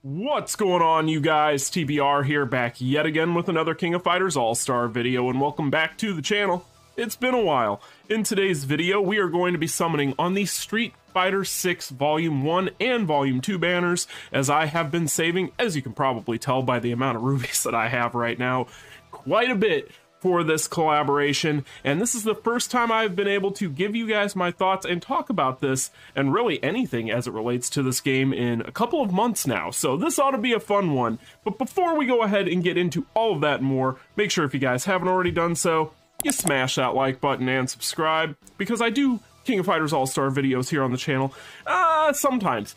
What's going on, you guys? TBR here, back yet again with another King of Fighters All-Star video, and welcome back to the channel. It's been a while. In today's video, we are going to be summoning on the Street Fighter 6 Volume 1 and Volume 2 banners, as I have been saving, as you can probably tell by the amount of rubies that I have right now, quite a bit for this collaboration, and this is the first time I've been able to give you guys my thoughts and talk about this, and really anything as it relates to this game in a couple of months now, so this ought to be a fun one. But before we go ahead and get into all of that and more, make sure if you guys haven't already done so, you smash that like button and subscribe, because I do King of Fighters All-Star videos here on the channel, sometimes.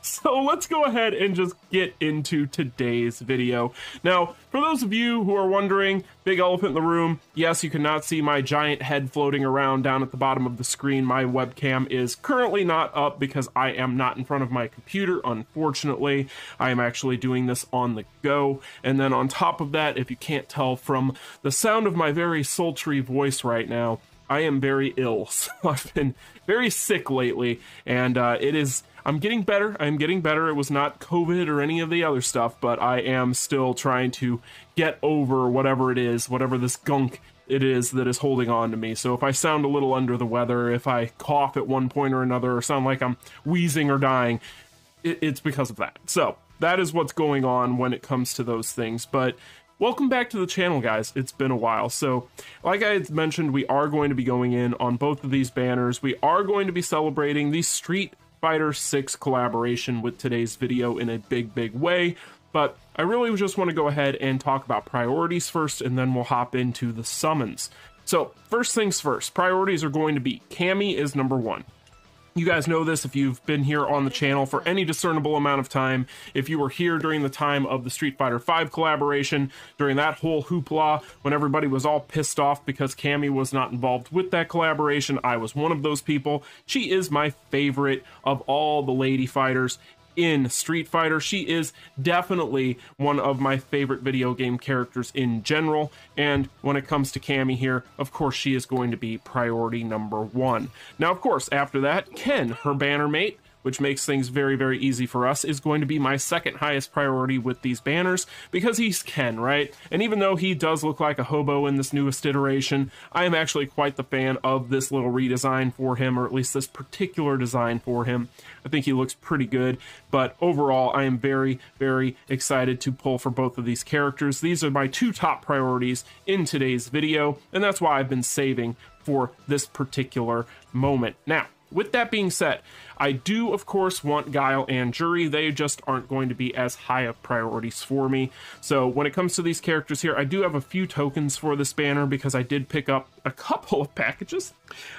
So let's go ahead and just get into today's video. Now, for those of you who are wondering, big elephant in the room, yes, you cannot see my giant head floating around down at the bottom of the screen. My webcam is currently not up because I am not in front of my computer, unfortunately. I am actually doing this on the go. And then on top of that, if you can't tell from the sound of my very sultry voice right now, I am very ill. So I've been very sick lately, and I'm getting better. I'm getting better. It was not COVID or any of the other stuff, but I am still trying to get over whatever it is, whatever this gunk it is that is holding on to me. So if I sound a little under the weather, if I cough at one point or another, or sound like I'm wheezing or dying, it's because of that. So that is what's going on when it comes to those things. But welcome back to the channel, guys. It's been a while. So, like I had mentioned, we are going to be going in on both of these banners. We are going to be celebrating the Street Fighter 6 collaboration with today's video in a big way. But I really just want to go ahead and talk about priorities first, and then we'll hop into the summons. So, first things first, priorities are going to be Cammy is number one. You guys know this if you've been here on the channel for any discernible amount of time. If you were here during the time of the Street Fighter 5 collaboration, during that whole hoopla, when everybody was all pissed off because Cammy was not involved with that collaboration, I was one of those people. She is my favorite of all the lady fighters in Street Fighter. She is definitely one of my favorite video game characters in general, and when it comes to Cammy here, of course she is going to be priority number one. Now, of course, after that, Ken, her banner mate, which makes things very easy for us, is going to be my second highest priority with these banners, because he's Ken, right? And even though he does look like a hobo in this newest iteration, I am actually quite the fan of this little redesign for him, or at least this particular design for him. I think he looks pretty good, but overall, I am very excited to pull for both of these characters. These are my two top priorities in today's video, and that's why I've been saving for this particular moment. Now, with that being said, I do, of course, want Guile and Jury. They just aren't going to be as high of priorities for me. So when it comes to these characters here, I do have a few tokens for this banner because I did pick up a couple of packages.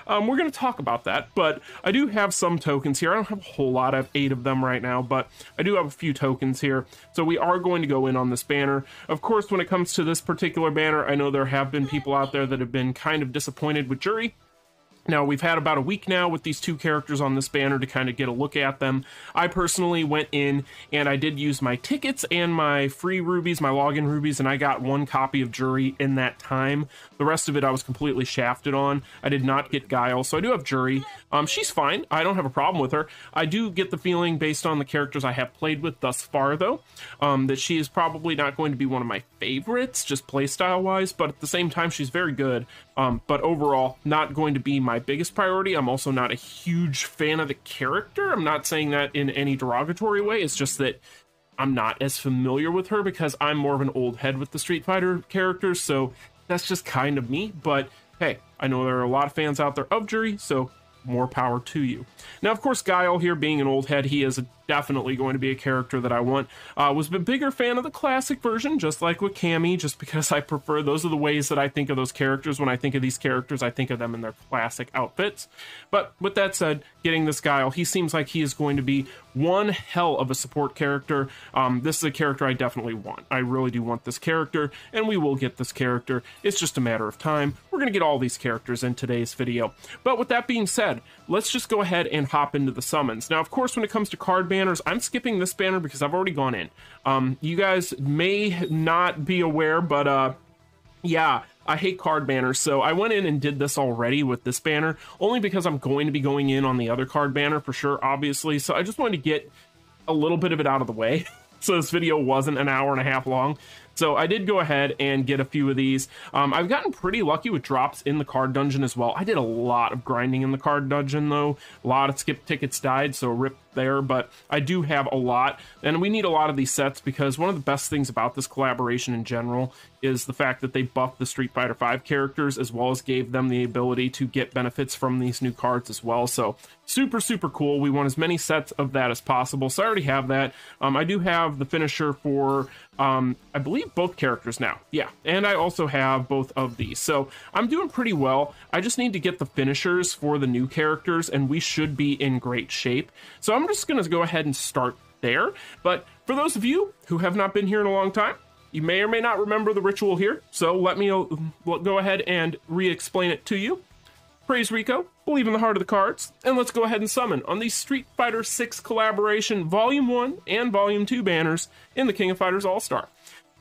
We're going to talk about that, but I do have some tokens here. I don't have a whole lot. I have 8 of them right now, but I do have a few tokens here. So we are going to go in on this banner. Of course, when it comes to this particular banner, I know there have been people out there that have been kind of disappointed with Jury. Now, we've had about a week now with these two characters on this banner to kind of get a look at them. I personally went in and I did use my tickets and my free rubies, my login rubies, and I got 1 copy of Jury in that time. The rest of it I was completely shafted on. I did not get Guile, so I do have Jury. She's fine. I don't have a problem with her. I do get the feeling, based on the characters I have played with thus far, though, that she is probably not going to be one of my favorites, just playstyle-wise, but at the same time, she's very good. But overall, not going to be my biggest priority. I'm also not a huge fan of the character. I'm not saying that in any derogatory way. It's just that I'm not as familiar with her because I'm more of an old head with the Street Fighter characters, so that's just kind of me. But hey, I know there are a lot of fans out there of Jury, so more power to you. Now, of course, Guile here, being an old head, he is definitely going to be a character that I want. Was a bigger fan of the classic version, just like with Cammy, just because I prefer, those are the ways that I think of those characters. When I think of these characters, I think of them in their classic outfits. But with that said, getting this Guile, he seems like he is going to be one hell of a support character. This is a character I definitely want. I really do want this character, and we will get this character. It's just a matter of time. We're going to get all these characters in today's video. But with that being said, let's just go ahead and hop into the summons. Now, of course, when it comes to card banners, I'm skipping this banner because I've already gone in. You guys may not be aware, but yeah, I hate card banners, so I went in and did this already with this banner, only because I'm going to be going in on the other card banner for sure, obviously, so I just wanted to get a little bit of it out of the way. so this video wasn't an hour and a half long. So I did go ahead and get a few of these. I've gotten pretty lucky with drops in the card dungeon as well. I did a lot of grinding in the card dungeon though. A lot of skip tickets died, so rip there, but I do have a lot, and we need a lot of these sets because one of the best things about this collaboration in general is the fact that they buffed the Street Fighter V characters as well as gave them the ability to get benefits from these new cards as well. So super, super cool. We want as many sets of that as possible. So I already have that. I do have the finisher for, I believe, both characters now. Yeah, and I also have both of these. So I'm doing pretty well. I just need to get the finishers for the new characters, and we should be in great shape. So I'm just going to go ahead and start there. But for those of you who have not been here in a long time, you may or may not remember the ritual here. So let me go ahead and re-explain it to you. Praise Rico, believe in the heart of the cards, and let's go ahead and summon on these Street Fighter VI Collaboration Volume 1 and Volume 2 banners in the King of Fighters All-Star.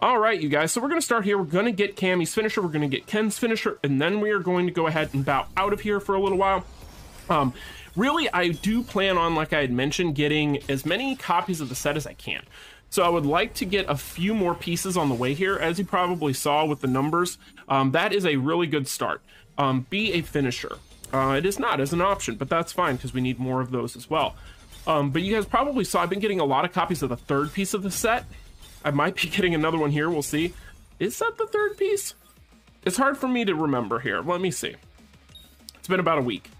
All right, you guys, so we're going to start here. We're going to get Cammy's finisher, we're going to get Ken's finisher, and then we are going to go ahead and bow out of here for a little while. Really, I do plan on, like I had mentioned, getting as many copies of the set as I can. So I would like to get a few more pieces on the way here. As you probably saw with the numbers, that is a really good start. Be a finisher. It is not as an option, but that's fine because we need more of those as well. But you guys probably saw I've been getting a lot of copies of the third piece of the set. I might be getting another one here. We'll see. Is that the third piece? It's hard for me to remember here. Let me see. It's been about a week.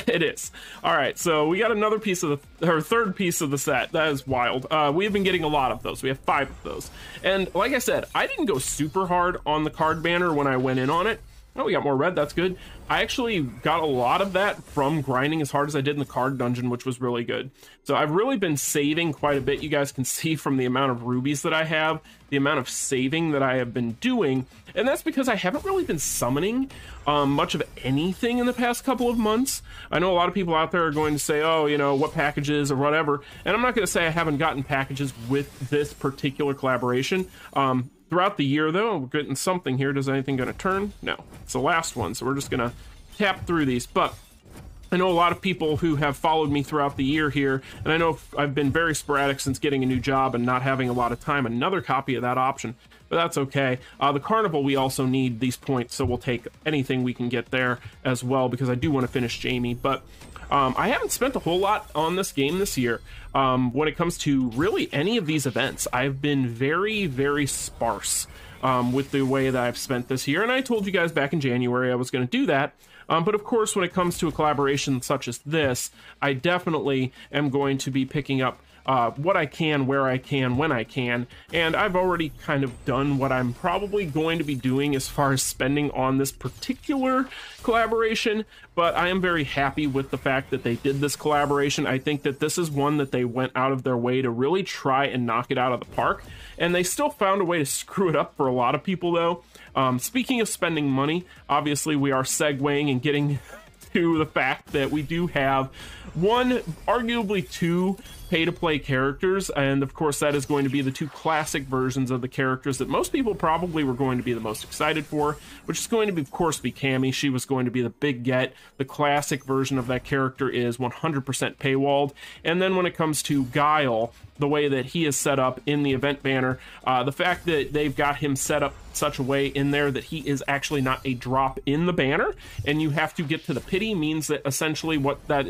It is. All right, so we got another piece of the third piece of the set. That is wild. We have been getting a lot of those. We have 5 of those. And like I said, I didn't go super hard on the card banner when I went in on it. Oh, we got more red. That's good. I actually got a lot of that from grinding as hard as I did in the card dungeon, which was really good. So I've really been saving quite a bit. You guys can see from the amount of rubies that I have, the amount of saving that I have been doing. And that's because I haven't really been summoning much of anything in the past couple of months. I know a lot of people out there are going to say, oh, you know, what packages or whatever. And I'm not going to say I haven't gotten packages with this particular collaboration. Throughout the year, though, we're getting something here. Does anything going to turn? No. It's the last one, so we're just going to tap through these. But I know a lot of people who have followed me throughout the year here, and I know I've been very sporadic since getting a new job and not having a lot of time. Another copy of that option, but that's okay. The Carnival, we also need these points, so we'll take anything we can get there as well, because I do want to finish Jamie. But I haven't spent a whole lot on this game this year. When it comes to really any of these events, I've been very, very sparse with the way that I've spent this year. And I told you guys back in January I was going to do that. But of course, when it comes to a collaboration such as this, I definitely am going to be picking up what I can, where I can, when I can, and I've already kind of done what I'm probably going to be doing as far as spending on this particular collaboration, but I am very happy with the fact that they did this collaboration. I think that this is one that they went out of their way to really try and knock it out of the park, and they still found a way to screw it up for a lot of people, though. Speaking of spending money, obviously we are segueing and getting to the fact that we do have one, arguably 2 pay-to-play characters, and of course that is going to be the 2 classic versions of the characters that most people probably were going to be the most excited for, which is going to be, of course, be Cammy. She was going to be the big get. The classic version of that character is 100% paywalled, and then when it comes to Guile, the way that he is set up in the event banner, the fact that they've got him set up such a way in there that he is actually not a drop in the banner, and you have to get to the pity, means that essentially what that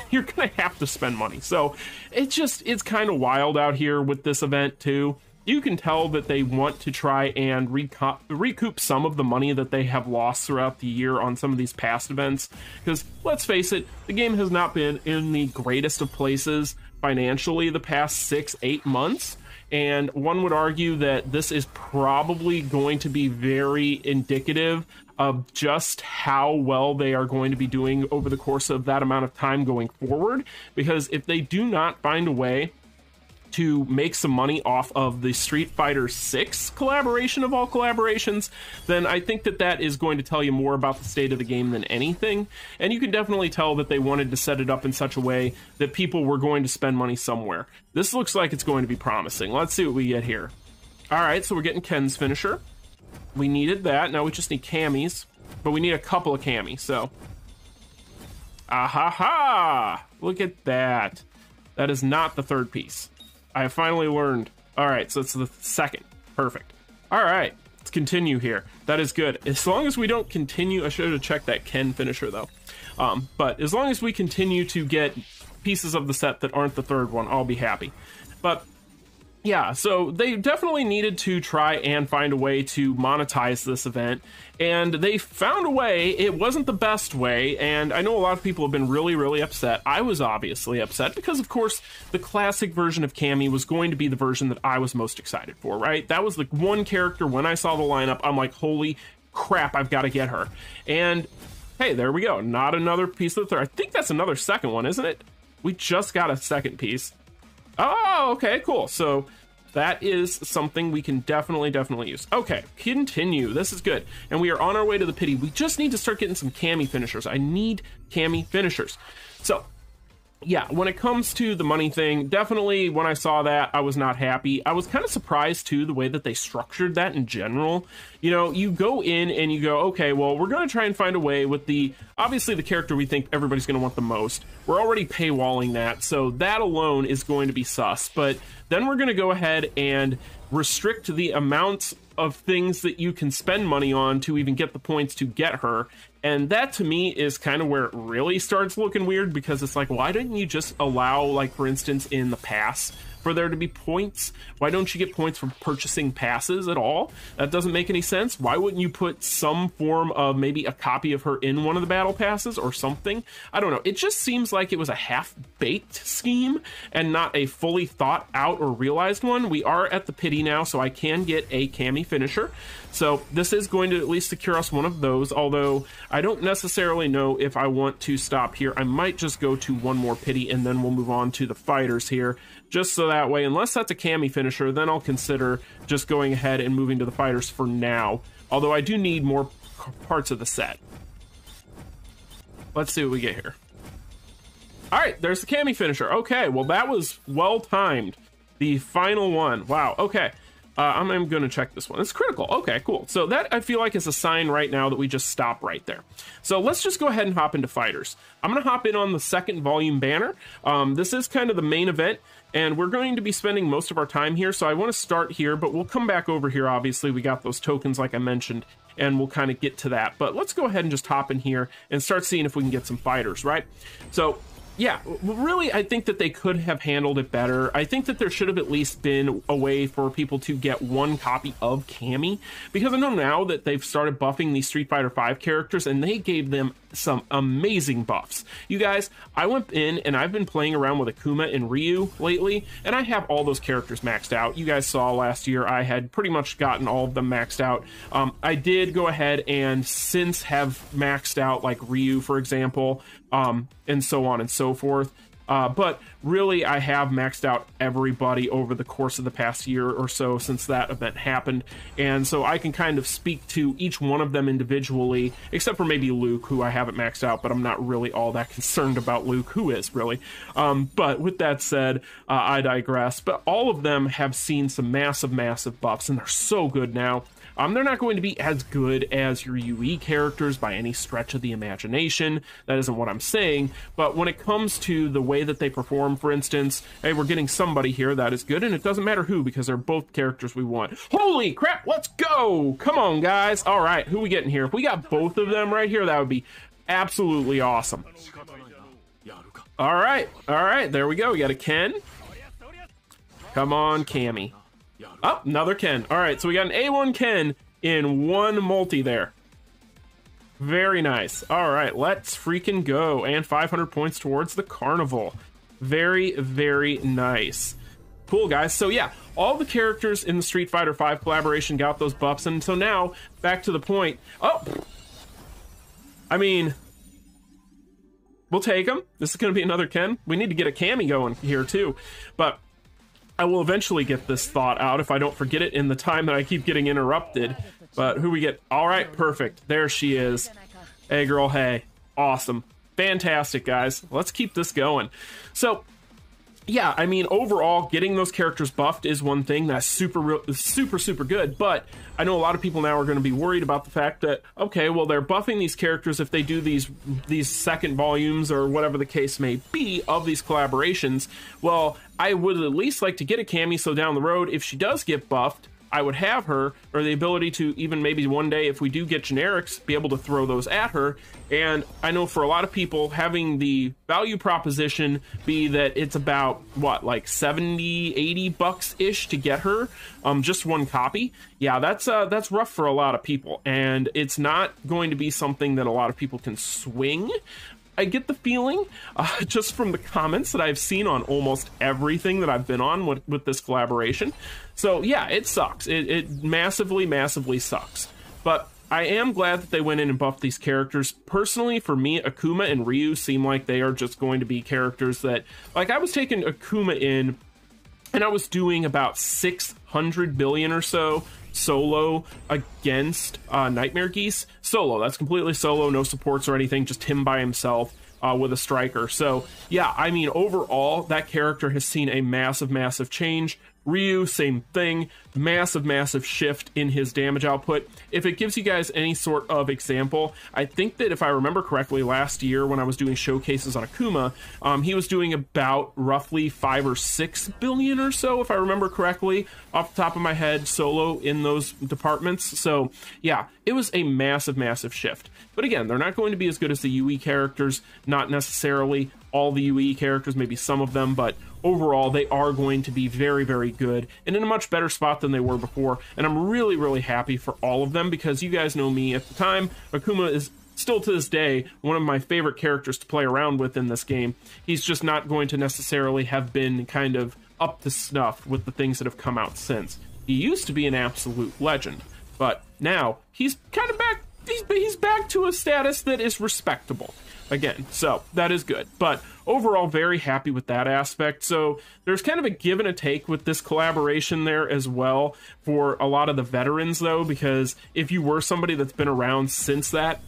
you're gonna have to spend money. So it's kind of wild out here with this event too. You can tell that they want to try and recoup some of the money that they have lost throughout the year on some of these past events, because let's face it, the game has not been in the greatest of places financially the past 6-8 months, and one would argue that this is probably going to be very indicative of just how well they are going to be doing over the course of that amount of time going forward, because if they do not find a way to make some money off of the Street Fighter VI collaboration of all collaborations, then I think that that is going to tell you more about the state of the game than anything. And you can definitely tell that they wanted to set it up in such a way that people were going to spend money somewhere. This looks like it's going to be promising. Let's see what we get here. All right, so we're getting Ken's finisher. We needed that. Now we just need Cammy's, but we need a couple of Cammy, so. Ah ha ha! Look at that. That is not the third piece. I have finally learned. All right, so it's the second. Perfect. All right, let's continue here. That is good. As long as we don't continue, I should have checked that Ken finisher though. But as long as we continue to get pieces of the set that aren't the third one, I'll be happy. But yeah, so they definitely needed to try and find a way to monetize this event, and they found a way. It wasn't the best way, and I know a lot of people have been really upset. I was obviously upset because, of course, the classic version of Cammy was going to be the version that I was most excited for, right? That was the one character when I saw the lineup, I'm like, holy crap, I've got to get her. And hey, there we go. Not another piece of the third. I think that's another second one, isn't it? We just got a second piece. Oh, okay, cool. So that is something we can definitely use. Okay, continue. This is good. And we are on our way to the pity. We just need to start getting some Cammy finishers. I need Cammy finishers. So yeah, when it comes to the money thing, definitely when I saw that, I was not happy. I was kind of surprised too, the way that they structured that in general. You know, you go in and you go, okay, well, we're going to try and find a way with obviously the character we think everybody's going to want the most. We're already paywalling that, so that alone is going to be sus. But then we're going to go ahead and restrict the amounts of things that you can spend money on to even get the points to get her. And that to me is kind of where it really starts looking weird, because it's like, why didn't you just allow, like, for instance, in the pass for there to be points? Why don't you get points for purchasing passes at all? That doesn't make any sense. Why wouldn't you put some form of maybe a copy of her in one of the battle passes or something? I don't know. It just seems like it was a half-baked scheme and not a fully thought out or realized one. We are at the pity now, so I can get a Cammy finisher. So this is going to at least secure us one of those, although I don't necessarily know if I want to stop here. I might just go to one more pity and then we'll move on to the fighters here, just so that way, unless that's a Cammy finisher, then I'll consider just going ahead and moving to the fighters for now. Although I do need more parts of the set. Let's see what we get here. All right, there's the Cammy finisher. Okay, well, that was well timed. The final one. Wow, okay. I'm going to check this one. It's critical. Okay, cool. So that, I feel like, is a sign right now that we just stop right there. So let's just go ahead and hop into fighters. I'm going to hop in on the second volume banner. This is kind of the main event, and we're going to be spending most of our time here. So I want to start here, but we'll come back over here. Obviously, we got those tokens, like I mentioned, and we'll kind of get to that. But let's go ahead and just hop in here and start seeing if we can get some fighters, right? So yeah, really, I think that they could have handled it better. I think that there should have at least been a way for people to get one copy of Cammy, because I know now that they've started buffing these Street Fighter V characters, and they gave them some amazing buffs. You guys, I went in and I've been playing around with Akuma and Ryu lately, and I have all those characters maxed out. You guys saw last year I had pretty much gotten all of them maxed out. I did go ahead and since have maxed out, like, Ryu, for example, and so on and so forth. But really, I have maxed out everybody over the course of the past year or so since that event happened. And so I can kind of speak to each one of them individually, except for maybe Luke, who I haven't maxed out, but I'm not really all that concerned about Luke, who is really. But with that said, I digress. But all of them have seen some massive buffs, and they're so good now. They're not going to be as good as your UE characters by any stretch of the imagination. That isn't what I'm saying. But when it comes to the way that they perform, for instance, hey, we're getting somebody here that is good, and it doesn't matter who, because they're both characters we want. Holy crap, let's go! Come on, guys. All right, who we getting here? If we got both of them right here, that would be absolutely awesome. All right, there we go. We got a Ken. Come on, Cammy. Oh, another Ken. All right, so we got an A1 Ken in one multi there. Very nice. All right, let's freaking go. And 500 points towards the carnival. Very nice. Cool, guys. So yeah, all the characters in the Street Fighter V collaboration got those buffs, and so now back to the point. Oh, I mean, we'll take them. This is going to be another Ken. We need to get a Cammy going here too, but I will eventually get this thought out if I don't forget it in the time that I keep getting interrupted. But who we get? All right, perfect. There she is. Hey, girl, hey. Awesome. Fantastic, guys. Let's keep this going. So, yeah, I mean, overall, getting those characters buffed is one thing that's super good, but I know a lot of people now are going to be worried about the fact that, okay, well, they're buffing these characters if they do these second volumes or whatever the case may be of these collaborations. Well, I would at least like to get a Cammy, so down the road, if she does get buffed, I would have her, or the ability to even maybe one day, if we do get generics, be able to throw those at her. And I know for a lot of people, having the value proposition be that it's about, what, like 70, 80 bucks-ish to get her, just one copy. Yeah, that's rough for a lot of people, and it's not going to be something that a lot of people can swing. I get the feeling, just from the comments that I've seen on almost everything that I've been on with this collaboration. So yeah, it sucks. It massively sucks. But I am glad that they went in and buffed these characters. Personally, for me, Akuma and Ryu seem like they are just going to be characters that, like, I was taking Akuma in, and I was doing about 600 billion or so solo against Nightmare Geese. Solo, that's completely solo, no supports or anything, just him by himself with a striker. So yeah, I mean, overall, that character has seen a massive change. Ryu, same thing, massive shift in his damage output. If it gives you guys any sort of example, I think that if I remember correctly, last year when I was doing showcases on Akuma, he was doing about roughly 5 or 6 billion or so, if I remember correctly, off the top of my head, solo in those departments. So yeah, it was a massive shift. But again, they're not going to be as good as the UE characters, not necessarily all the UE characters, maybe some of them, but overall, they are going to be very good and in a much better spot than they were before. And I'm really happy for all of them, because you guys know me at the time. Akuma is still to this day one of my favorite characters to play around with in this game. He's just not going to necessarily have been kind of up to snuff with the things that have come out since. He used to be an absolute legend, but now he's kind of back. He's back to a status that is respectable again, so that is good. But overall, very happy with that aspect. So there's kind of a give and a take with this collaboration there as well for a lot of the veterans, though, because if you were somebody that's been around since that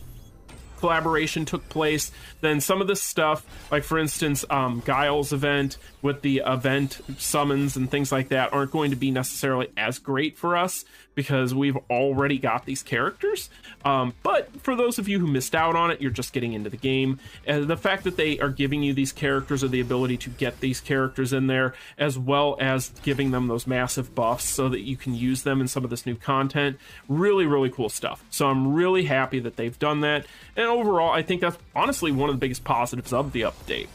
collaboration took place, then some of this stuff, like for instance, Guile's event with the event summons and things like that, aren't going to be necessarily as great for us because we've already got these characters. But for those of you who missed out on it, you're just getting into the game. And the fact that they are giving you these characters, or the ability to get these characters in there, as well as giving them those massive buffs so that you can use them in some of this new content, really cool stuff. So I'm really happy that they've done that. And overall, I think that's honestly one of the biggest positives of the update.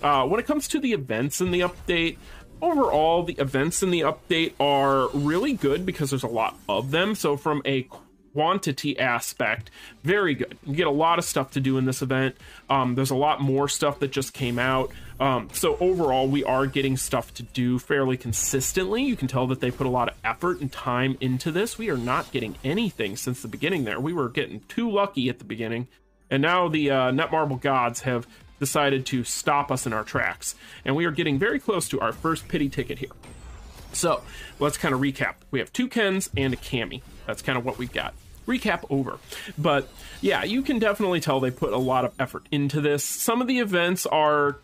When it comes to the events in the update, overall, the events in the update are really good because there's a lot of them. So from a quantity aspect, very good. You get a lot of stuff to do in this event. There's a lot more stuff that just came out. So overall, we are getting stuff to do fairly consistently. You can tell that they put a lot of effort and time into this. We are not getting anything since the beginning there. We were getting too lucky at the beginning. And now the Netmarble gods have decided to stop us in our tracks. And we are getting very close to our first pity ticket here. So let's kind of recap. We have 2 Kens and a Cammy. That's kind of what we've got. Recap over. But yeah, you can definitely tell they put a lot of effort into this. Some of the events are,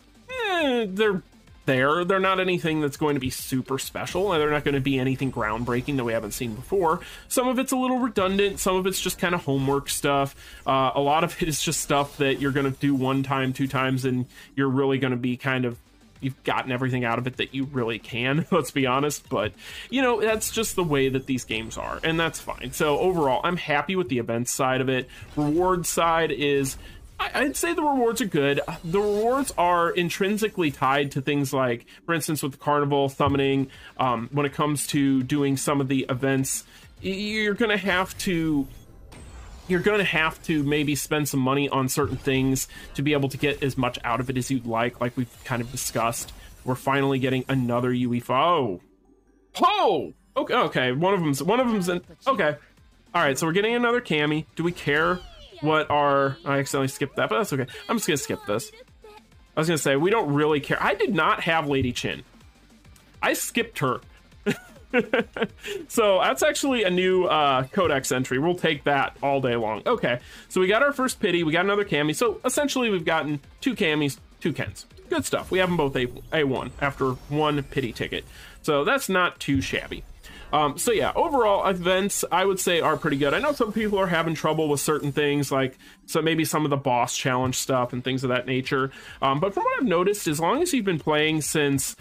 they're there. They're not anything that's going to be super special, and they're not going to be anything groundbreaking that we haven't seen before. Some of it's a little redundant. Some of it's just kind of homework stuff. A lot of it is just stuff that you're going to do 1 time, 2 times, and you're really going to be kind of, you've gotten everything out of it that you really can, let's be honest. But, you know, that's just the way that these games are, and that's fine. So overall, I'm happy with the events side of it. Reward side is, I'd say the rewards are good. The rewards are intrinsically tied to things like, for instance, with the carnival summoning, when it comes to doing some of the events, you're going to have to maybe spend some money on certain things to be able to get as much out of it as you'd like we've kind of discussed. We're finally getting another UEFO. Oh! Okay, one of them's in, okay. All right, so we're getting another Cammy. Do we care what our, I accidentally skipped that, but that's okay. I'm just gonna skip this. I was gonna say, we don't really care. I did not have Lady Chin. I skipped her. So that's actually a new codex entry. We'll take that all day long. Okay, so we got our first pity, we got another Cammy. So essentially we've gotten 2 Cammies, 2 Kens. good stuff. We have them both A1 after one pity ticket, so that's not too shabby. So yeah, overall events I would say are pretty good. I know some people are having trouble with certain things, like maybe some of the boss challenge stuff and things of that nature. But from what I've noticed, as long as you've been playing since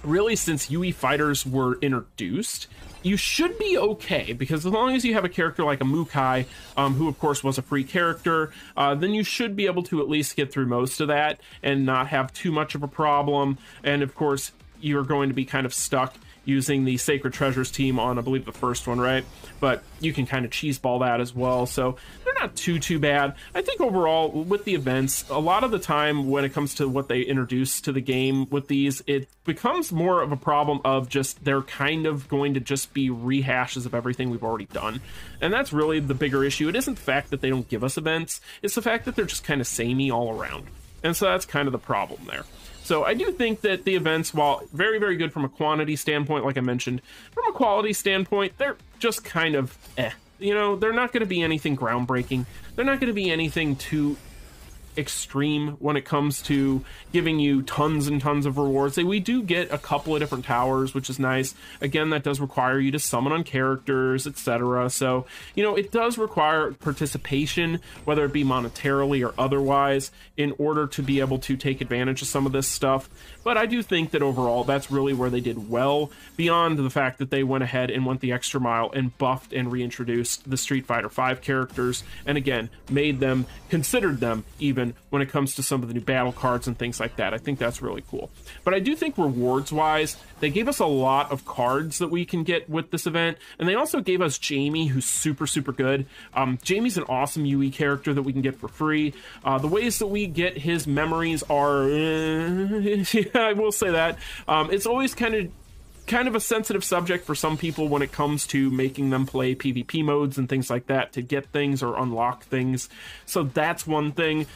really since UE fighters were introduced, you should be okay, because as long as you have a character like a Mukai, who of course was a free character, then you should be able to at least get through most of that and not have too much of a problem. And of course, you're going to be kind of stuck using the Sacred Treasures team on, I believe, the first one, right? But you can kind of cheeseball that as well, so they're not too bad. I think overall, with the events, a lot of the time when it comes to what they introduce to the game with these, it becomes more of a problem of just they're kind of going to just be rehashes of everything we've already done. And that's really the bigger issue. It isn't the fact that they don't give us events, it's the fact that they're just kind of samey all around. And so that's kind of the problem there. So I do think that the events, while very good from a quantity standpoint, like I mentioned, from a quality standpoint, they're just kind of you know, they're not going to be anything groundbreaking. They're not going to be anything too extreme when it comes to giving you tons and tons of rewards. We do get a couple of different towers, which is nice. Again, that does require you to summon on characters, etc. So, you know, it does require participation, whether it be monetarily or otherwise, in order to be able to take advantage of some of this stuff. But I do think that overall, that's really where they did well, beyond the fact that they went ahead and went the extra mile and buffed and reintroduced the Street Fighter V characters, and again, considered them even when it comes to some of the new battle cards and things like that. I think that's really cool. But I do think rewards-wise, they gave us a lot of cards that we can get with this event, and they also gave us Jamie, who's super good. Jamie's an awesome UE character that we can get for free. The ways that we get his memories are, yeah, I will say that. It's always kind of a sensitive subject for some people when it comes to making them play PvP modes and things like that to get things or unlock things. So that's one thing.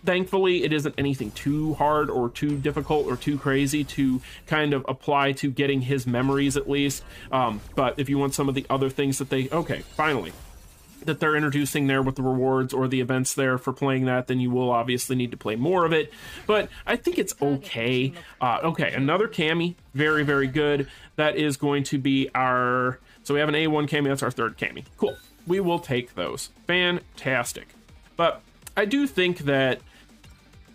Thankfully, it isn't anything too hard or too difficult or too crazy to kind of apply to getting his memories, at least. But if you want some of the other things that that they're introducing there with the rewards or the events there for playing that, then you will obviously need to play more of it. But I think it's okay. Okay, another Cami, very good. That is going to be our, so we have an A1 Cami, that's our third Cami. Cool, we will take those. Fantastic. But I do think that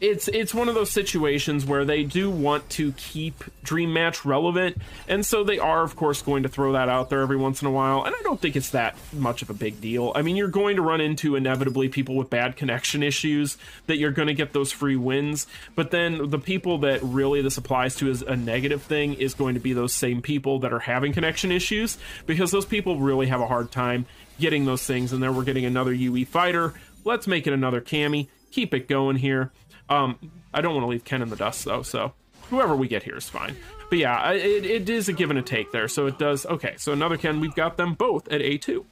it's one of those situations where they do want to keep Dream Match relevant, and so they are, of course, going to throw that out there every once in a while, and I don't think it's that much of a big deal. I mean, you're going to run into, inevitably, people with bad connection issues that you're going to get those free wins, but then the people that really this applies to as a negative thing is going to be those same people that are having connection issues, because those people really have a hard time getting those things, and then we're getting another UE fighter. Let's make it another Cami. Keep it going here. I don't want to leave Ken in the dust, though, so whoever we get here is fine. But yeah, it is a give and a take there, so it does. Okay, so another Ken, we've got them both at A2.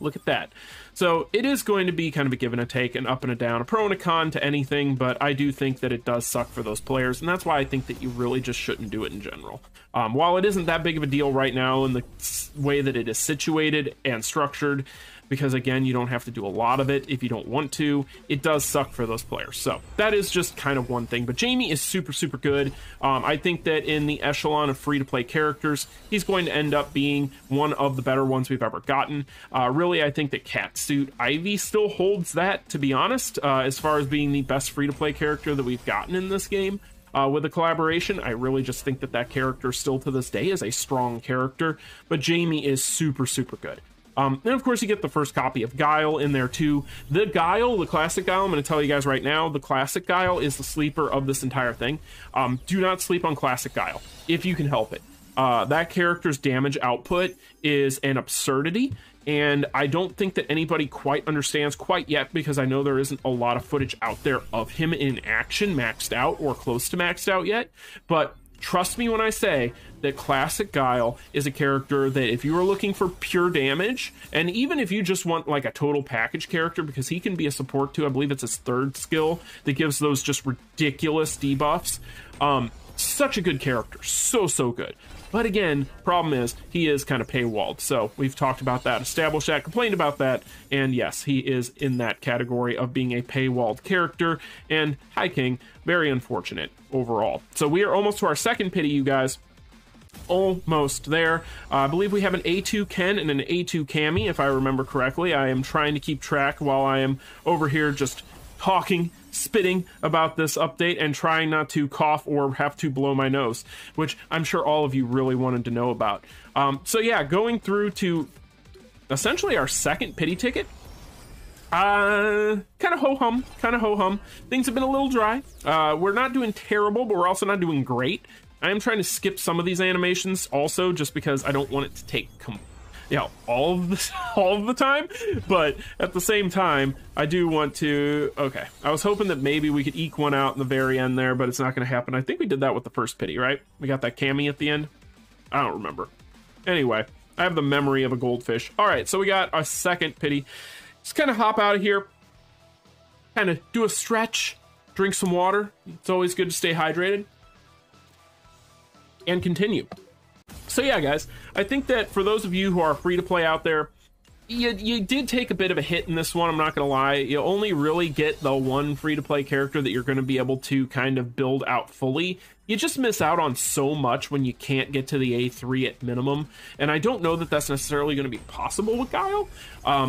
Look at that. So it is going to be kind of a give and a take, an up and a down, a pro and a con to anything, but I do think that it does suck for those players, and that's why I think that you really just shouldn't do it in general. While it isn't that big of a deal right now in the way that it is situated and structured, because again, you don't have to do a lot of it if you don't want to, it does suck for those players. So that is just kind of one thing. But Jamie is super good. I think that in the echelon of free-to-play characters, he's going to end up being one of the better ones we've ever gotten. Really, I think that Catsuit Ivy still holds that, to be honest, as far as being the best free-to-play character that we've gotten in this game. With a collaboration, I really just think that character still to this day is a strong character, but Jamie is super good. And of course you get the first copy of Guile in there too. The Guile, the classic Guile, I'm going to tell you guys right now, the classic Guile is the sleeper of this entire thing. Do not sleep on classic Guile, if you can help it. That character's damage output is an absurdity, and I don't think that anybody quite understands quite yet, because I know there isn't a lot of footage out there of him in action maxed out or close to maxed out yet, but trust me when I say that Classic Guile is a character that if you are looking for pure damage, and even if you just want like a total package character, because he can be a support too, I believe it's his third skill that gives those just ridiculous debuffs. such a good character, so good. But again, problem is he is kind of paywalled. So we've talked about that, established that, complained about that, and yes, he is in that category of being a paywalled character. And High King, very unfortunate overall. So we are almost to our second pity, you guys. Almost there. I believe we have an A2 Ken and an A2 Cammy, if I remember correctly. I am trying to keep track while I am over here just talking, spitting about this update and trying not to cough or have to blow my nose, which I'm sure all of you really wanted to know about. So yeah, going through to essentially our second pity ticket. Kind of ho-hum. Things have been a little dry. We're not doing terrible, but we're also not doing great. I am trying to skip some of these animations also, just because I don't want it to take all of the time, but at the same time I do want to. Okay, I was hoping that maybe we could eke one out in the very end there, but it's not going to happen. I think we did that with the first pity, right? We got that Cammy at the end. I don't remember. Anyway, I have the memory of a goldfish. All right, so we got our second pity. Just kind of hop out of here, kind of do a stretch, drink some water. It's always good to stay hydrated, and continue. So yeah, guys, I think that for those of you who are free to play out there, you did take a bit of a hit in this one, I'm not gonna lie. You only really get the one free to play character that you're gonna be able to kind of build out fully. You just miss out on so much when you can't get to the A3 at minimum, and I don't know that that's necessarily going to be possible with Guile.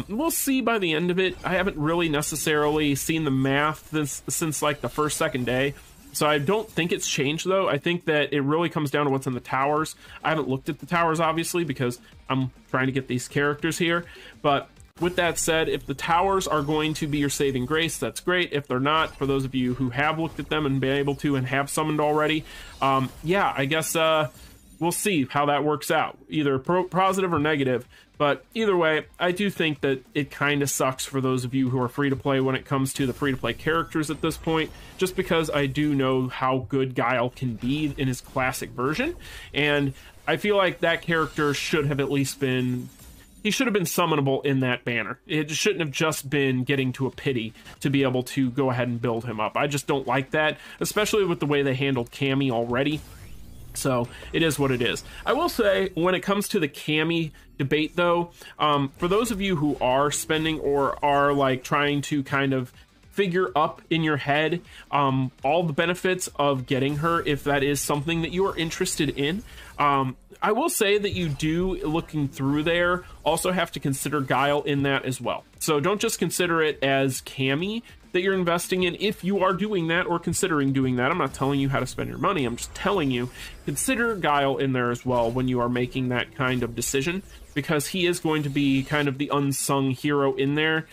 We'll see by the end of it. I haven't really necessarily seen the math since like the second day. So I don't think it's changed, though. I think that it really comes down to what's in the towers. I haven't looked at the towers, obviously, because I'm trying to get these characters here. But with that said, if the towers are going to be your saving grace, that's great. If they're not, for those of you who have looked at them and been able to and have summoned already, yeah, I guess we'll see how that works out, either positive or negative. But either way, I do think that it kind of sucks for those of you who are free to play when it comes to the free to play characters at this point, just because I do know how good Guile can be in his classic version. And I feel like that character should have at least been, he should have been summonable in that banner. It shouldn't have just been getting to a pity to be able to go ahead and build him up. I just don't like that, especially with the way they handled Cammy already. So it is what it is. I will say, when it comes to the Cammy debate, though, for those of you who are spending or are like trying to kind of figure up in your head all the benefits of getting her, if that is something that you are interested in, I will say that you do, looking through there, also have to consider Guile in that as well. So don't just consider it as Cammy that you're investing in if you are doing that or considering doing that. I'm not telling you how to spend your money. I'm just telling you, consider Guile in there as well when you are making that kind of decision, because he is going to be kind of the unsung hero in there.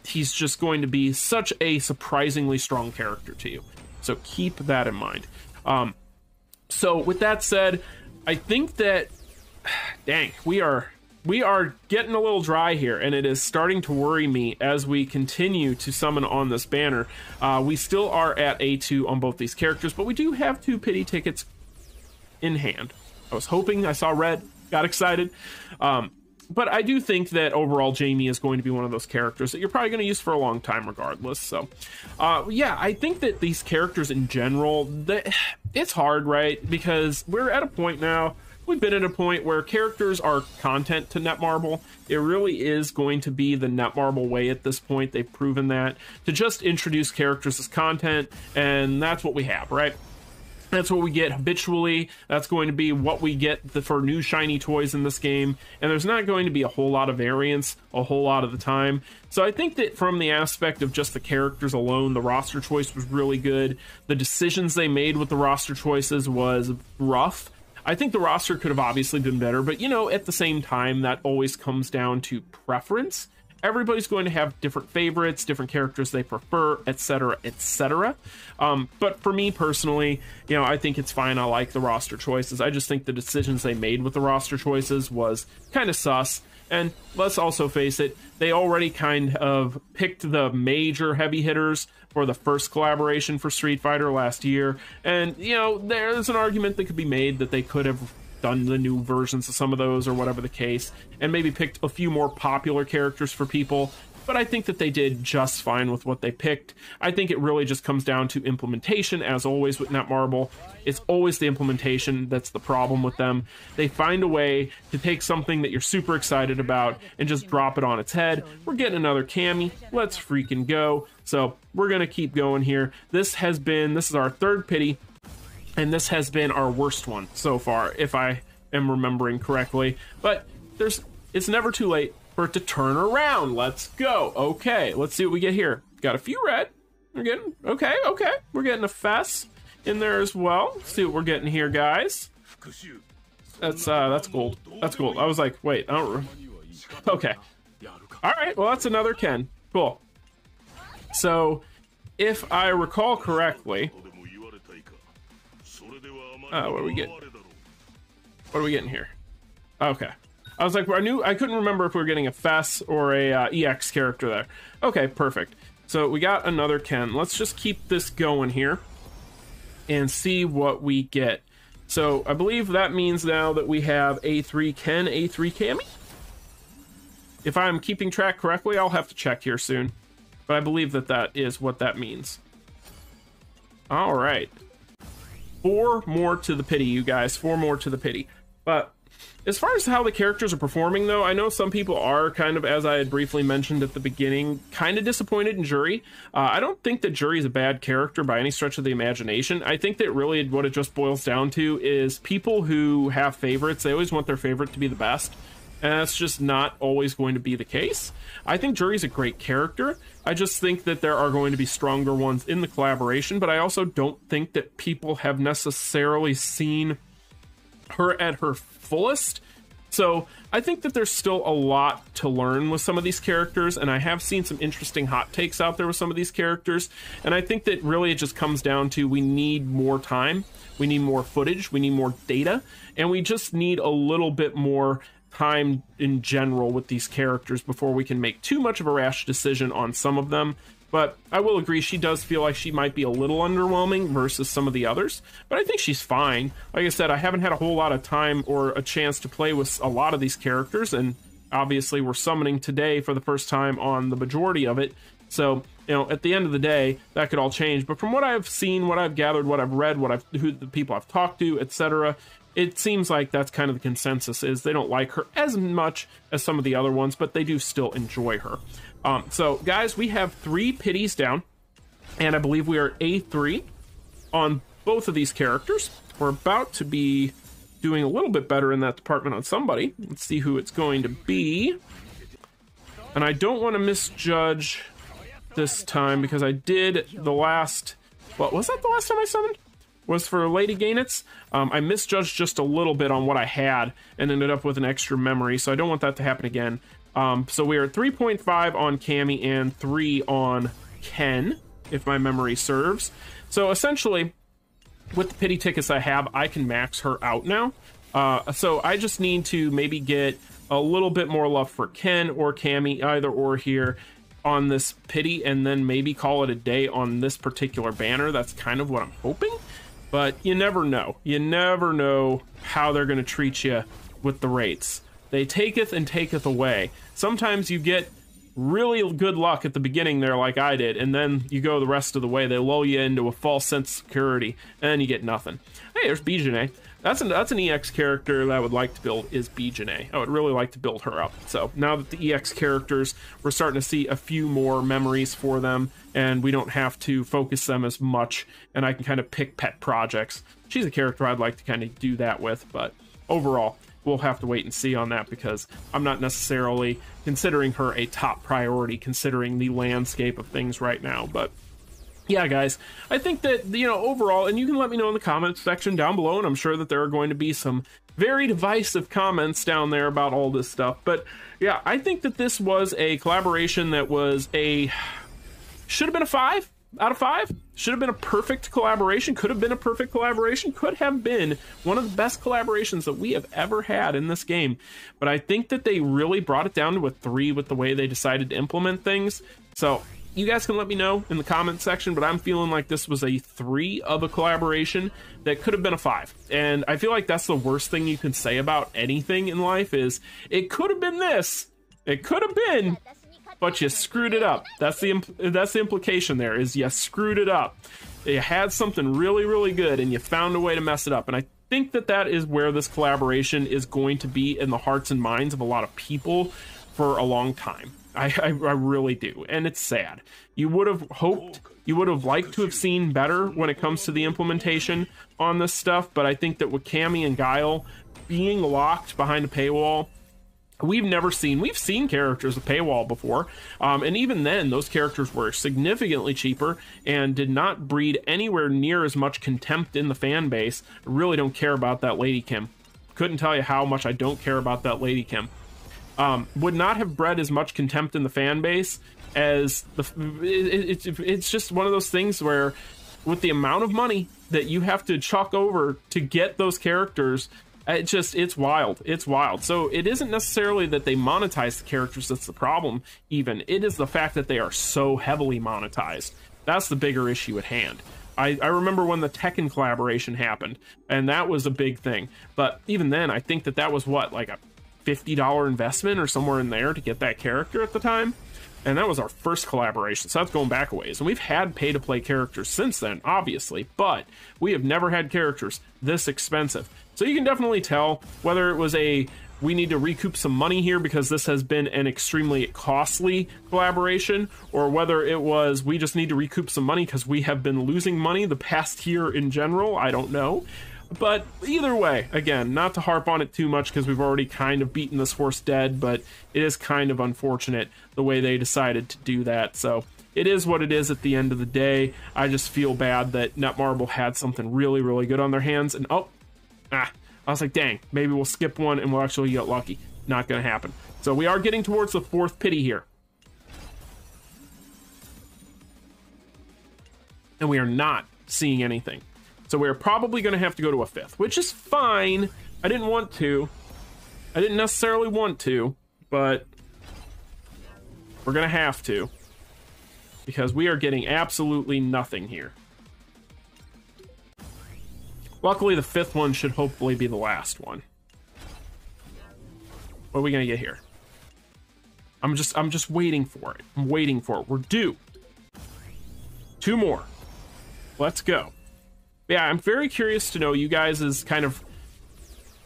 He's just going to be such a surprisingly strong character to you. So keep that in mind. So with that said, I think that, dang, we are getting a little dry here, and it is starting to worry me as we continue to summon on this banner. We still are at A2 on both these characters, but we do have 2 pity tickets in hand. I was hoping, I saw red, got excited. But I do think that overall Jamie is going to be one of those characters that you're probably going to use for a long time regardless. So yeah, I think that these characters in general, it's hard, right? Because we're at a point now, we've been at a point where characters are content to Netmarble. It really is going to be the Netmarble way at this point. They've proven that, to just introduce characters as content, and that's what we have, right? That's what we get habitually. That's going to be what we get for new shiny toys in this game. And there's not going to be a whole lot of variance a whole lot of the time. So I think that from the aspect of just the characters alone, the roster choice was really good. The decisions they made with the roster choices was rough. I think the roster could have obviously been better, but you know, at the same time, that always comes down to preference. Everybody's going to have different favorites, different characters they prefer, etc., etc. But for me personally, you know, I think it's fine. I like the roster choices. I just think the decisions they made with the roster choices was kind of sus. And let's also face it, they already kind of picked the major heavy hitters for the first collaboration for Street Fighter last year. And, you know, there's an argument that could be made that they could have done the new versions of some of those or whatever the case, and maybe picked a few more popular characters for people. but I think that they did just fine with what they picked. I think it really just comes down to implementation, as always with Netmarble. It's always the implementation that's the problem with them. They find a way to take something that you're super excited about and just drop it on its head. We're getting another Cammy. Let's freaking go. So we're gonna keep going here. This is our third pity, and this has been our worst one so far, if I am remembering correctly. But it's never too late for it to turn around. Let's go. Okay, let's see what we get here. Got a few red. We're getting okay. We're getting a KoFAS in there as well. Let's see what we're getting here, guys. That's gold. That's gold. I was like, wait, I don't. Okay. All right. Well, that's another Ken. Cool. So, if I recall correctly, what do we get? What are we getting here? Okay. I was like, I couldn't remember if we were getting a KoFAS or a EX character there. Okay, perfect. So we got another Ken. Let's just keep this going here and see what we get. So I believe that means now that we have A3 Ken, A3 Cammy. If I'm keeping track correctly, I'll have to check here soon. But I believe that that is what that means. All right. 4 more to the pity, you guys. 4 more to the pity. But as far as how the characters are performing, though, I know some people are kind of, as I had briefly mentioned at the beginning, kind of disappointed in Jury. I don't think that Jury is a bad character by any stretch of the imagination. I think that really what it just boils down to is people who have favorites, they always want their favorite to be the best. And that's just not always going to be the case. I think Jury's a great character. I just think that there are going to be stronger ones in the collaboration, but I also don't think that people have necessarily seen her at her fullest. So I think that there's still a lot to learn with some of these characters, and I have seen some interesting hot takes out there with some of these characters, and I think that really it just comes down to we need more time, we need more footage, we need more data, and we just need a little bit more time in general with these characters before we can make too much of a rash decision on some of them. But I will agree, she does feel like she might be a little underwhelming versus some of the others. But I think she's fine. Like I said, I haven't had a whole lot of time or a chance to play with a lot of these characters. And obviously we're summoning today for the first time on the majority of it. So, you know, at the end of the day, that could all change. But from what I've seen, what I've gathered, what I've read, who the people I've talked to, etc., it seems like that's kind of the consensus, is they don't like her as much as some of the other ones, but they do still enjoy her. So guys, we have 3 pities down, and I believe we are A3 on both of these characters. We're about to be doing a little bit better in that department on somebody. Let's see who it's going to be. And I don't want to misjudge this time, because I did the last, what was that the last time I summoned? Was for Lady Goenitz. I misjudged just a little bit on what I had and ended up with an extra memory, so I don't want that to happen again. So we are at 3.5 on Cammy and 3 on Ken, if my memory serves. So essentially, with the pity tickets I have, I can max her out now. So I just need to maybe get a little bit more love for Ken or Cammy, either or here on this pity, and then maybe call it a day on this particular banner. That's kind of what I'm hoping. But you never know. You never know how they're going to treat you with the rates. They taketh and taketh away. Sometimes you get really good luck at the beginning there, like I did, and then you go the rest of the way. They lull you into a false sense of security, and then you get nothing. Hey, there's Bijane. That's an EX character that I would like to build, is Bijane. I would really like to build her up. So now that the EX characters, we're starting to see a few more memories for them, and we don't have to focus them as much, and I can kind of pick pet projects. She's a character I'd like to kind of do that with, but overall, we'll have to wait and see on that, because I'm not necessarily considering her a top priority considering the landscape of things right now. But yeah, guys, I think that, you know, overall, and you can let me know in the comments section down below, and I'm sure that there are going to be some very divisive comments down there about all this stuff. But yeah, I think that this was a collaboration that was should have been a 5 out of 5. Should have been a perfect collaboration. Could have been a perfect collaboration. Could have been one of the best collaborations that we have ever had in this game. But I think that they really brought it down to a 3 with the way they decided to implement things. So you guys can let me know in the comment section, but I'm feeling like this was a 3 of a collaboration that could have been a 5. And I feel like that's the worst thing you can say about anything in life, is it could have been this. It could have been but you screwed it up. That's the implication there, is you screwed it up. You had something really, really good, and you found a way to mess it up. And I think that that is where this collaboration is going to be in the hearts and minds of a lot of people for a long time. I really do, and it's sad. You would have hoped, you would have liked to have seen better when it comes to the implementation on this stuff, but I think that with Cammy and Guile being locked behind a paywall, we've seen characters with paywall before, and even then those characters were significantly cheaper and did not breed anywhere near as much contempt in the fan base. I really don't care about that Lady Kim. Couldn't tell you how much I don't care about that Lady Kim. Would not have bred as much contempt in the fan base as it's just one of those things where with the amount of money that you have to chuck over to get those characters, it's wild. It's wild. So it isn't necessarily that they monetize the characters that's the problem, even. It is the fact that they are so heavily monetized. That's the bigger issue at hand. I remember when the Tekken collaboration happened, and that was a big thing. But even then, I think that was what, like a $50 investment or somewhere in there to get that character at the time. And that was our first collaboration, so that's going back a ways. And we've had pay-to-play characters since then, obviously, but we have never had characters this expensive. So you can definitely tell whether it was we need to recoup some money here because this has been an extremely costly collaboration, or whether it was we just need to recoup some money because we have been losing money the past year in general. I don't know. But either way, again, not to harp on it too much because we've already kind of beaten this horse dead, but it is kind of unfortunate the way they decided to do that. So it is what it is at the end of the day. I just feel bad that Netmarble had something really, really good on their hands. And I was like, dang, maybe we'll skip one and we'll actually get lucky. Not going to happen. So we are getting towards the fourth pity here. And we are not seeing anything. So we're probably going to have to go to a fifth, which is fine. I didn't want to. I didn't necessarily want to, but we're going to have to because we are getting absolutely nothing here. Luckily, the fifth one should hopefully be the last one. What are we going to get here? I'm just waiting for it. I'm waiting for it. We're due. 2 more. Let's go. Yeah, I'm very curious to know you guys' kind of,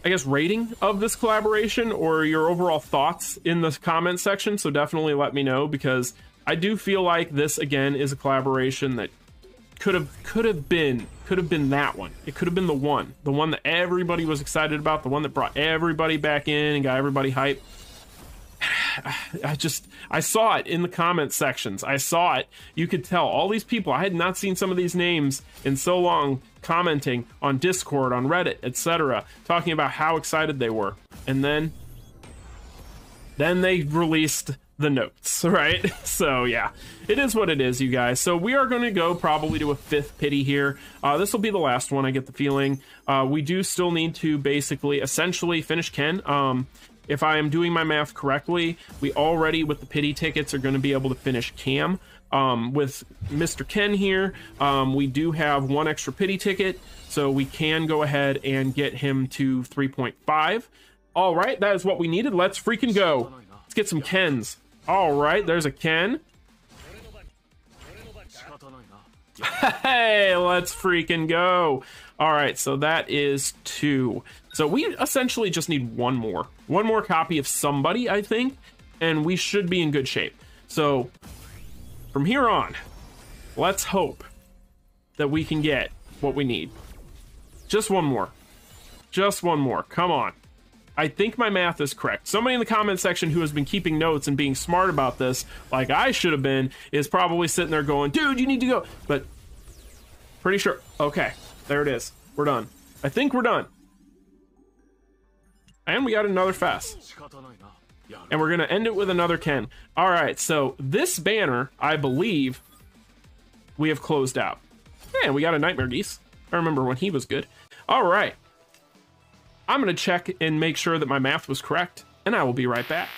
I guess, rating of this collaboration or your overall thoughts in the comment section. So definitely let me know, because I do feel like this again is a collaboration that could have been that one. It could have been the one that everybody was excited about, the one that brought everybody back in and got everybody hyped. I saw it in the comment sections. I saw it. You could tell all these people, I had not seen some of these names in so long, commenting on Discord, on Reddit, etc., talking about how excited they were. And then they released the notes, right? So yeah, it is what it is, you guys. So we are going to go probably to a 5th pity here. This will be the last one, I get the feeling. We do still need to basically essentially finish Ken. If I am doing my math correctly, we already, with the pity tickets, are going to be able to finish Cam. With Mr. Ken here, we do have 1 extra pity ticket, so we can go ahead and get him to 3.5. All right, that is what we needed. Let's freaking go. Let's get some Kens. All right, there's a Ken. Hey, let's freaking go. All right, so that is 2. So we essentially just need one more copy of somebody, I think, and we should be in good shape. So from here on, let's hope that we can get what we need. Just one more. Just one more. Come on. I think my math is correct. Somebody in the comment section who has been keeping notes and being smart about this, like I should have been, is probably sitting there going, dude, you need to go. But pretty sure. Okay, there it is. We're done. I think we're done. And we got another fast. And we're going to end it with another Ken. All right, so this banner, I believe, we have closed out. And we got a Nightmare Geese. I remember when he was good. All right. I'm going to check and make sure that my math was correct, and I will be right back.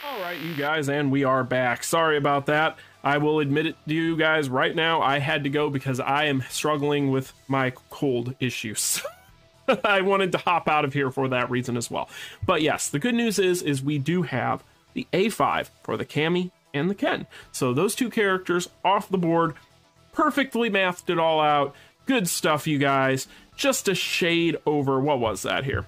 All right, you guys, and we are back. Sorry about that. I will admit it to you guys right now. I had to go because I am struggling with my cold issues. I wanted to hop out of here for that reason as well. But yes, the good news is we do have the A5 for the Cammy and the Ken. So those two characters off the board, perfectly mathed it all out. Good stuff, you guys. Just a shade over, what was that here?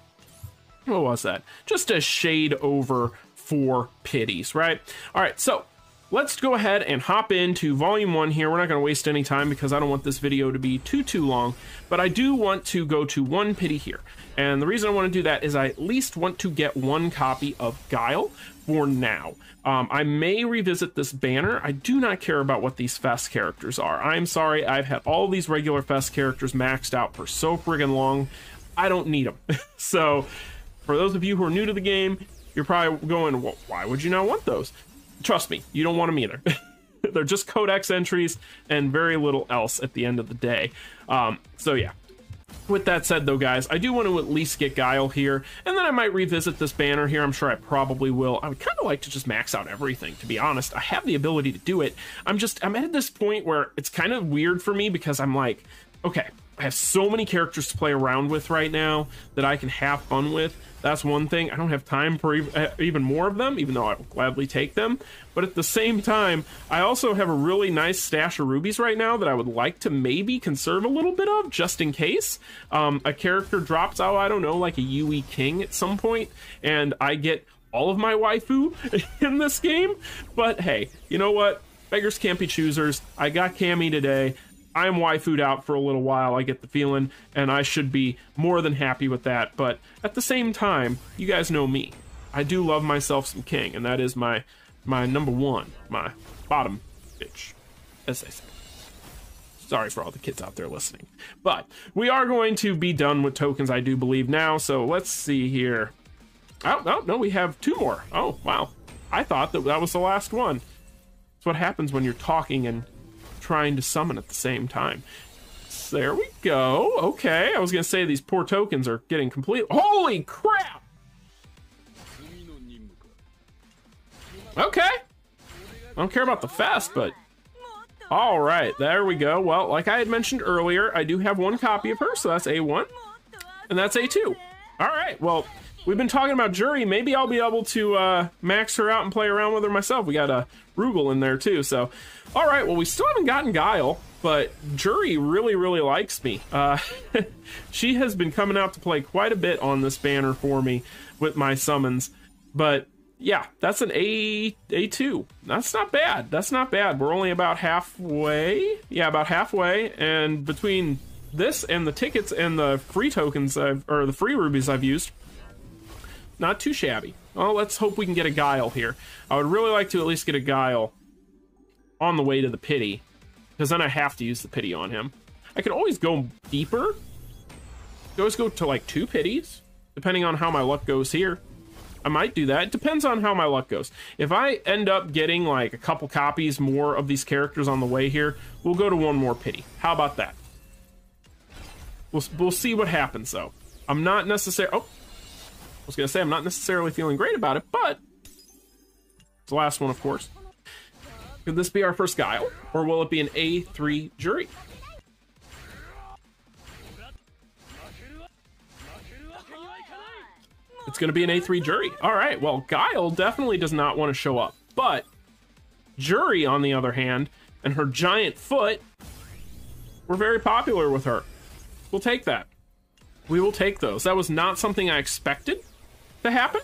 What was that? Just a shade over 4 pities, right? All right, so let's go ahead and hop into Volume 1 here. We're not going to waste any time because I don't want this video to be too long, but I do want to go to 1 pity here. And the reason I want to do that is I at least want to get 1 copy of Guile for now. I may revisit this banner. I do not care about what these Fest characters are. I'm sorry, I've had all these regular Fest characters maxed out for so friggin' long. I don't need them. So, for those of you who are new to the game, you're probably going, well, why would you not want those? Trust me, you don't want them either. They're just codex entries and very little else at the end of the day. So yeah. With that said, though, guys, I do want to at least get Guile here, and then I might revisit this banner here. I'm sure I probably will. I would kind of like to just max out everything, to be honest. I have the ability to do it. I'm at this point where it's kind of weird for me because I'm like, okay, I have so many characters to play around with right now that I can have fun with. That's one thing. I don't have time for even more of them, even though I will gladly take them. But at the same time, I also have a really nice stash of rubies right now that I would like to maybe conserve a little bit of, just in case a character drops out, I don't know, like a Yui King at some point, and I get all of my waifu in this game. But hey, you know what? Beggars can't be choosers. I got Cammy today. I'm waifu'd out for a little while, I get the feeling, and I should be more than happy with that. But at the same time, you guys know me. I do love myself some King, and that is my number one, my bottom bitch, as they say. Sorry for all the kids out there listening. But we are going to be done with tokens, I do believe, now. So let's see here. Oh, no, we have 2 more. Oh, wow. I thought that was the last one. That's what happens when you're talking and trying to summon at the same time. So there we go. Okay, I was gonna say these poor tokens are getting complete. Holy crap! Okay, I don't care about the Fest, but all right, there we go. Well, like I had mentioned earlier, I do have 1 copy of her, so that's A1, and that's A2. All right, well, we've been talking about Jury. Maybe I'll be able to max her out and play around with her myself. We got a Rugal in there too, so all right. Well, we still haven't gotten Guile, but Jury really likes me. She has been coming out to play quite a bit on this banner for me with my summons. But yeah, that's an A2. That's not bad. That's not bad. We're only about halfway. Yeah, about halfway. And between this and the tickets and the free tokens or the free rubies I've used, not too shabby. Well, let's hope we can get a Guile here. I would really like to at least get a Guile on the way to the pity, because then I have to use the pity on him. I could always go deeper. Always go to like 2 pities, depending on how my luck goes here. I might do that. It depends on how my luck goes. If I end up getting like a couple copies more of these characters on the way here, we'll go to 1 more pity. How about that? We'll see what happens though. I'm not necessarily... Oh, I was gonna say I'm not necessarily feeling great about it, but it's the last one, of course. Could this be our first Guile, or will it be an A3 Jury? It's going to be an A3 Jury. All right, well, Guile definitely does not want to show up, but Jury, on the other hand, and her giant foot, we're very popular with her. We'll take that. We will take those. That was not something I expected to happen,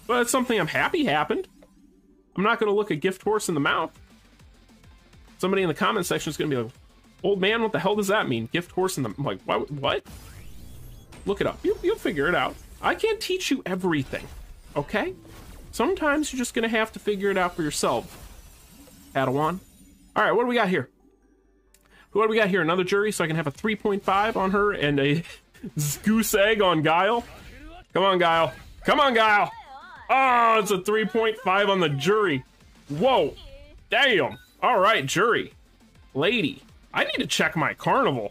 but it's something I'm happy happened. I'm not going to look a gift horse in the mouth. Somebody in the comment section is going to be like, old man, what the hell does that mean? Gift horse in the... I'm like, what? Look it up. You'll figure it out. I can't teach you everything, okay? Sometimes you're just going to have to figure it out for yourself, Padawan. All right, what do we got here? What do we got here? Another Jury, so I can have a 3.5 on her and a goose egg on Guile. Come on, Guile. Come on, Guile. Oh, it's a 3.5 on the Jury. Whoa. Damn. All right, Jury. Lady. I need to check my carnival.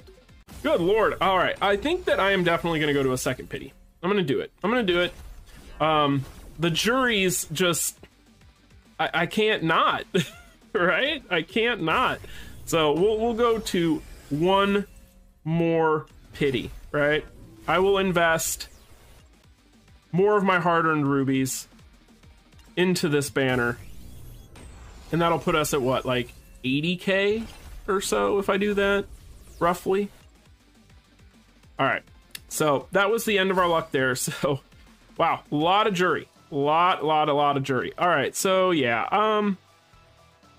Good Lord. All right. I think that I am definitely going to go to a second pity. I'm going to do it. I'm going to do it. The Jury's just... I can't not. Right? I can't not. So we'll go to 1 more pity, right? I will invest more of my hard-earned rubies into this banner, and that'll put us at what, like 80k or so if I do that, roughly. All right, so that was the end of our luck there. So wow, a lot of jury, a lot of jury. All right, so yeah,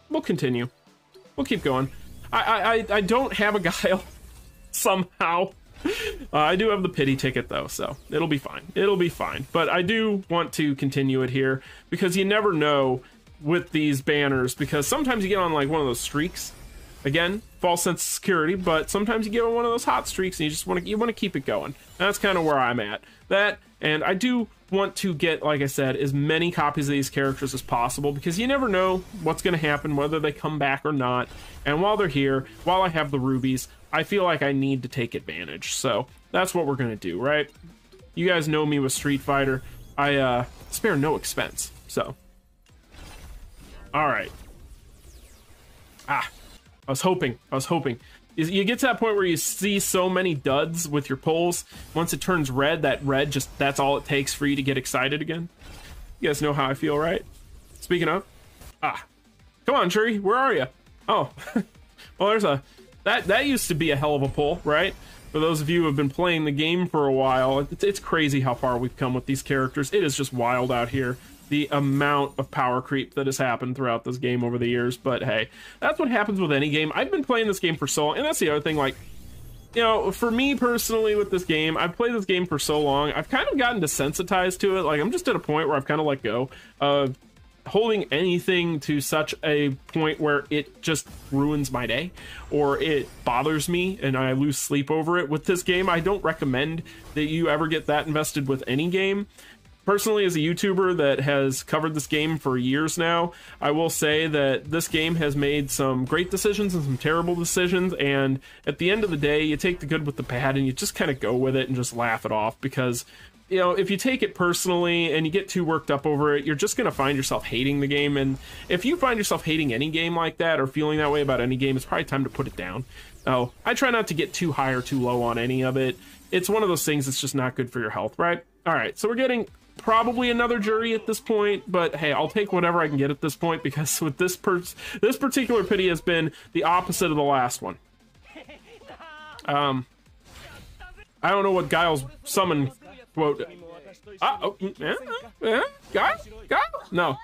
we'll continue, we'll keep going. I don't have a guile somehow. I do have the pity ticket though, so it'll be fine. It'll be fine. But I do want to continue it here because you never know with these banners, because sometimes you get on like one of those streaks. Again, false sense of security, but sometimes you get on one of those hot streaks and you just want to keep it going. And that's kind of where I'm at. That, and I do want to get, like I said, as many copies of these characters as possible, because you never know what's going to happen, whether they come back or not. And while they're here, while I have the rubies, I feel like I need to take advantage. So that's what we're going to do, right? You guys know me with Street Fighter. I spare no expense. So, all right. I was hoping. You get to that point where you see so many duds with your pulls. Once it turns red, that's all it takes for you to get excited again. You guys know how I feel, right? Speaking of, come on, Shuri, where are you? Oh, well, there's a, that used to be a hell of a pull, right? For those of you who have been playing the game for a while, it's crazy how far we've come with these characters. It is just wild out here, the amount of power creep that has happened throughout this game over the years. But hey, that's what happens with any game. I've been playing this game for so long, and that's the other thing, like, you know, for me personally with this game, I've played this game for so long, I've kind of gotten desensitized to it. Like, I'm just at a point where I've kind of let go of holding anything to such a point where it just ruins my day or it bothers me and I lose sleep over it. With this game, I don't recommend that you ever get that invested with any game. Personally, as a YouTuber that has covered this game for years now, I will say that this game has made some great decisions and some terrible decisions, and at the end of the day, you take the good with the bad and you just kind of go with it and just laugh it off, because, you know, if you take it personally and you get too worked up over it, you're just going to find yourself hating the game. And if you find yourself hating any game like that or feeling that way about any game, it's probably time to put it down. Oh, I try not to get too high or too low on any of it. It's one of those things that's just not good for your health, right? All right, so we're getting probably another jury at this point, but hey, I'll take whatever I can get at this point, because with this particular pity has been the opposite of the last one. I don't know what Guile's summon quote. Guile? No.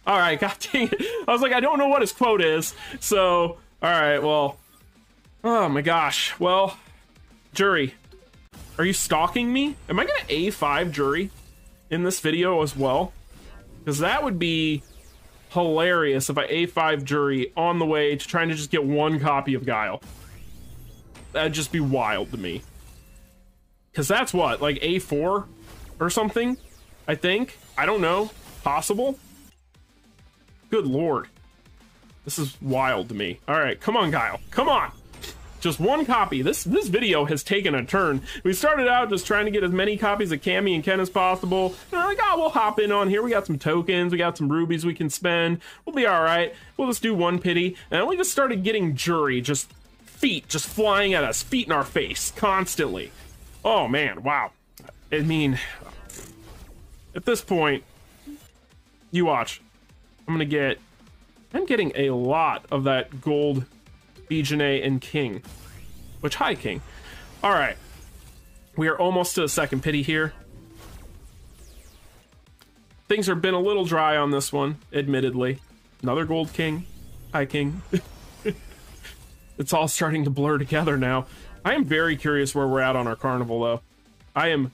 All right, god dang it. I was like, I don't know what his quote is. So, all right, well, oh my gosh. Well, jury, are you stalking me? Am I gonna A5 jury in this video as well? Because that would be hilarious if I A5 jury on the way to trying to just get one copy of Guile. That'd just be wild to me. Because that's what, like A4 or something, I think. I don't know. Possible? Good lord. This is wild to me. All right, come on, Guile. Come on. Just one copy. This video has taken a turn. We started out just trying to get as many copies of Cammy and Ken as possible. And I'm like, oh, we'll hop in on here. We got some tokens. We got some rubies we can spend. We'll be all right. We'll just do one pity. And we just started getting jury. Just feet just flying at us. Feet in our face. Constantly. Oh, man. Wow. I mean, at this point, you watch. I'm getting a lot of that gold Bijane and King. Which, hi, King. Alright. We are almost to the second pity here. Things have been a little dry on this one, admittedly. Another gold King. Hi, King. It's all starting to blur together now. I am very curious where we're at on our carnival, though. I am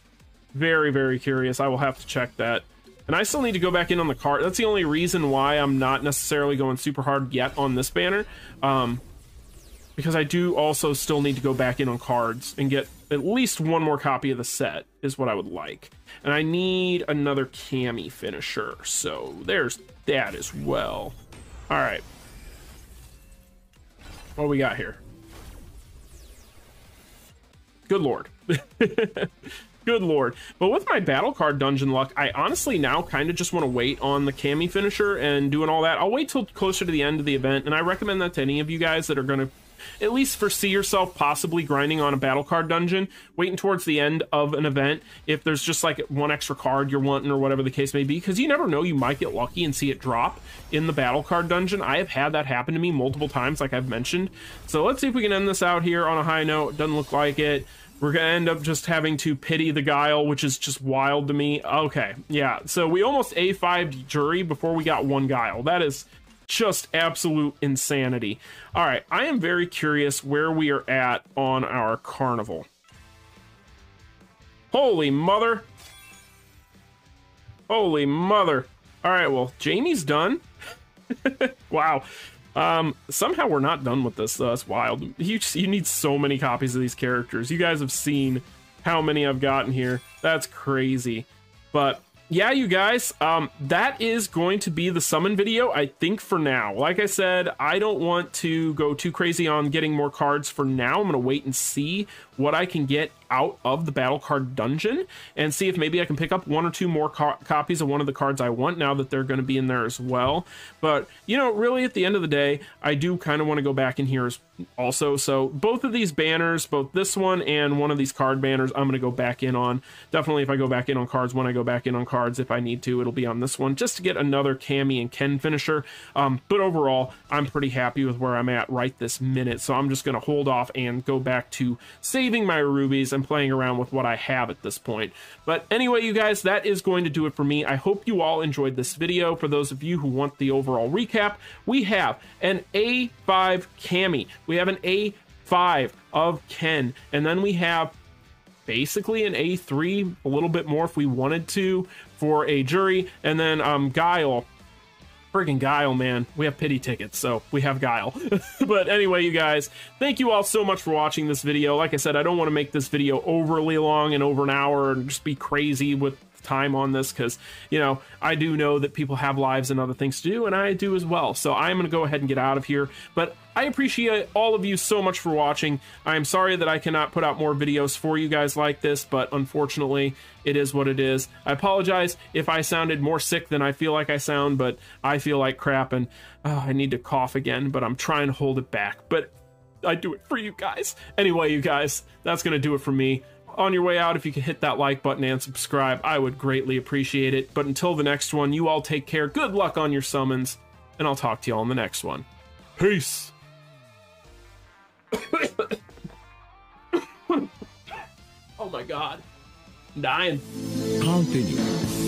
very, very curious. I will have to check that. And I still need to go back in on the card. That's the only reason why I'm not necessarily going super hard yet on this banner. Because I do also still need to go back in on cards and get at least one more copy of the set is what I would like. And I need another Cammy finisher. So there's that as well. All right. What do we got here? Good lord. Good lord. But with my battle card dungeon luck, I honestly now kind of just want to wait on the Cammy finisher and doing all that. I'll wait till closer to the end of the event, and I recommend that to any of you guys that are going to at least foresee yourself possibly grinding on a battle card dungeon, waiting towards the end of an event if there's just like one extra card you're wanting or whatever the case may be, because you never know, you might get lucky and see it drop in the battle card dungeon. I have had that happen to me multiple times, like I've mentioned. So let's see if we can end this out here on a high note. Doesn't look like it. We're gonna end up just having to pity the Guile, which is just wild to me. Okay, yeah, so we almost A5'd Jury before we got one Guile. That is just absolute insanity. All right, I am very curious where we are at on our carnival. Holy mother. Holy mother. All right, well, Jamie's done. Wow. Somehow we're not done with this, though. That's wild. You need so many copies of these characters. You guys have seen how many I've gotten here. That's crazy. But yeah, you guys, that is going to be the summon video, I think, for now. Like I said, I don't want to go too crazy on getting more cards for now. I'm going to wait and see what I can get out of the battle card dungeon and see if maybe I can pick up one or two more copies of one of the cards I want now that they're going to be in there as well. But, you know, really at the end of the day, I do kind of want to go back in here also. So both of these banners, both this one and one of these card banners, I'm going to go back in on. Definitely if I go back in on cards, when I go back in on cards, if I need to, it'll be on this one just to get another Cammy and Ken finisher. But overall, I'm pretty happy with where I'm at right this minute. So I'm just going to hold off and go back to saving my rubies and playing around with what I have at this point. But anyway, you guys, that is going to do it for me. I hope you all enjoyed this video. For those of you who want the overall recap, we have an A5 Cammy, we have an A5 of Ken, and then we have basically an A3, a little bit more if we wanted to, for a Jury, and then Guile. Friggin' Guile, man. We have pity tickets, so we have Guile. But anyway, you guys, thank you all so much for watching this video. Like I said, I don't want to make this video overly long and over an hour and just be crazy with time on this, because, you know, I do know that people have lives and other things to do, and I do as well. So I'm going to go ahead and get out of here. But I appreciate all of you so much for watching. I'm sorry that I cannot put out more videos for you guys like this, but unfortunately, it is what it is. I apologize if I sounded more sick than I feel like I sound, but I feel like crap, and I need to cough again, but I'm trying to hold it back. But I do it for you guys. Anyway, you guys, that's going to do it for me. On your way out, if you could hit that like button and subscribe, I would greatly appreciate it. But until the next one, you all take care. Good luck on your summons, and I'll talk to you all in the next one. Peace. Oh my God. I'm dying. Continue.